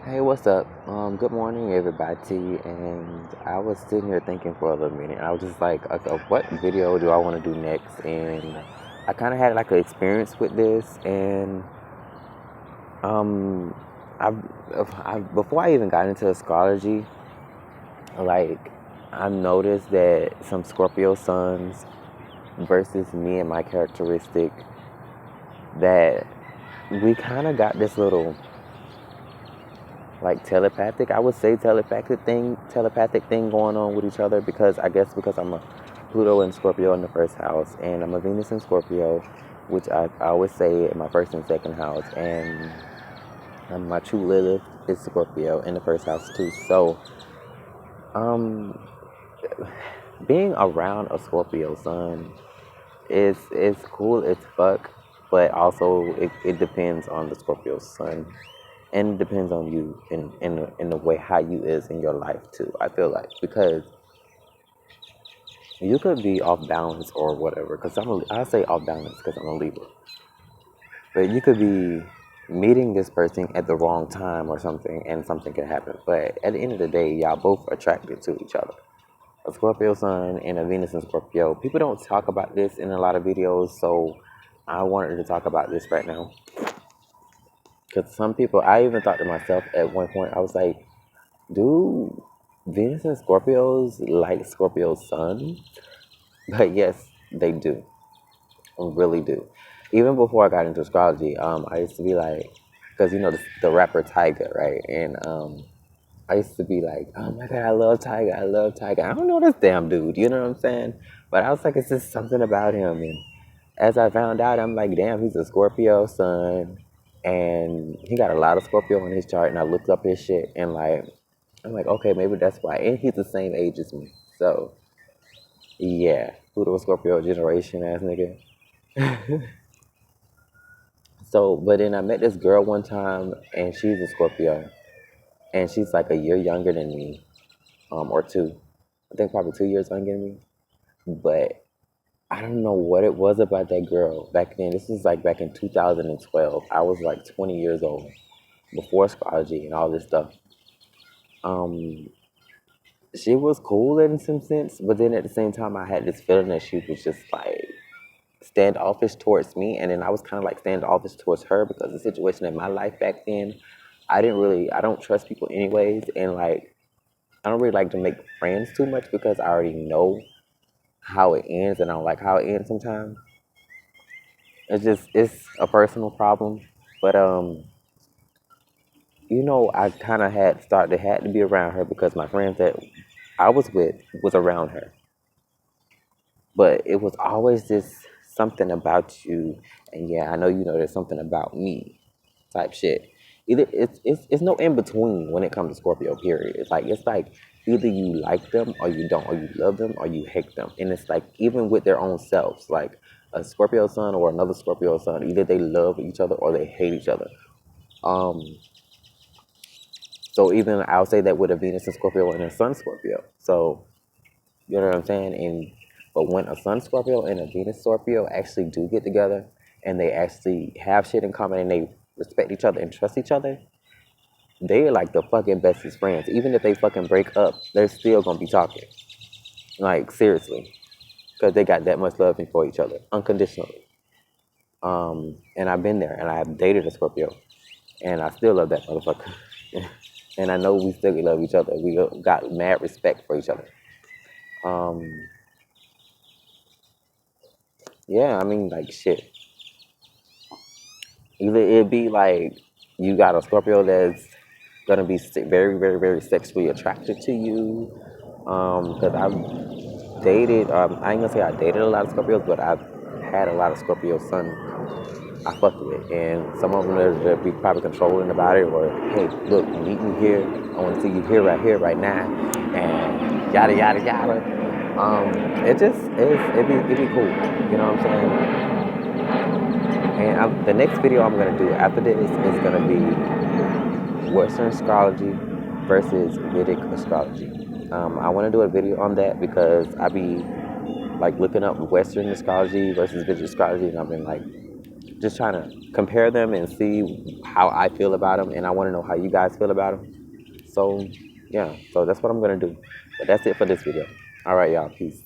Hey, what's up? Good morning, everybody. And I was sitting here thinking for a little minute. I was just like, okay, what video do I want to do next? And I kind of had like an experience with this. And um, I, before I even got into astrology, like I noticed that some Scorpio suns versus me and my characteristic, that we kind of got this little like telepathic, I would say telepathic thing going on with each other, because I guess because I'm a Pluto and Scorpio in the first house, and I'm a Venus in Scorpio, which I always say in my first and second house, and my true Lilith is Scorpio in the first house too. So um being around a Scorpio sun is cool as fuck, but also it depends on the Scorpio sun, and it depends on you in the way how you is in your life too. I feel like, because you could be off balance or whatever. Because I say off balance because I'm a Libra, but you could be meeting this person at the wrong time or something, and something can happen. But at the end of the day, y'all both attracted to each other. A Scorpio sun and a Venus in Scorpio. People don't talk about this in a lot of videos, so I wanted to talk about this right now. Because some people, I even thought to myself at one point, I was like, do Venus and Scorpios like Scorpio's sun? But yes, they do. Really do. Even before I got into astrology, I used to be like, because you know the rapper Tyga, right? And I used to be like, oh my god, I love Tyga, I love Tyga. I don't know this damn dude, you know what I'm saying? But I was like, it's just something about him. And as I found out, I'm like, damn, he's a Scorpio sun, and he got a lot of Scorpio on his chart. And I looked up his shit, and like, I'm like, okay, maybe that's why. And he's the same age as me, so yeah, Pluto Scorpio generation ass nigga. So, but then I met this girl one time, and she's a Scorpio, and she's like a year younger than me, or two. I think probably 2 years younger than me. But I don't know what it was about that girl back then. This was like back in 2012. I was like 20 years old, before astrology and all this stuff. Um, she was cool in some sense, but then at the same time, I had this feeling that she was just like standoffish towards me, and then I was kind of like standoffish towards her, because the situation in my life back then, I don't trust people anyways, and like I don't really like to make friends too much, because I already know how it ends, and I don't like how it ends sometimes. It's a personal problem, but I kind of had to be around her, because my friends that I was with was around her, but it was always this something about you, and yeah, I know you know there's something about me type shit. Either it's no in between when it comes to Scorpio. Period. It's like either you like them or you don't, or you love them or you hate them, and it's like even with their own selves, like a Scorpio sun or another Scorpio sun, either they love each other or they hate each other. Um, so even I'll say that with a Venus and Scorpio and a Sun Scorpio. So you know what I'm saying? And but when a Sun Scorpio and a Venus Scorpio actually do get together, and they actually have shit in common, and they respect each other and trust each other, they're like the fucking bestest friends. Even if they fucking break up, they're still gonna be talking. Like seriously, because they got that much love for each other unconditionally. And I've been there, and I've dated a Scorpio, and I still love that motherfucker. And I know we still love each other. We got mad respect for each other. Um, yeah, I mean, like shit. Either it be like you got a Scorpio that's gonna be very, very, very sexually attracted to you. Because I've dated, I ain't gonna say I dated a lot of Scorpios, but I've had a lot of Scorpio sun I fucked with, and some of them they're be probably controlling about it, or hey, look, meet me here. I want to see you here, right now, and yada yada yada. It just it'd be cool, you know what I'm saying? And the next video I'm gonna do after this is gonna be Western astrology versus Vedic astrology. I want to do a video on that, because I be like looking up Western astrology versus Vedic astrology, and I've been like just trying to compare them and see how I feel about them, and I want to know how you guys feel about them. So, yeah, so that's what I'm going to do. But that's it for this video. All right, y'all. Peace.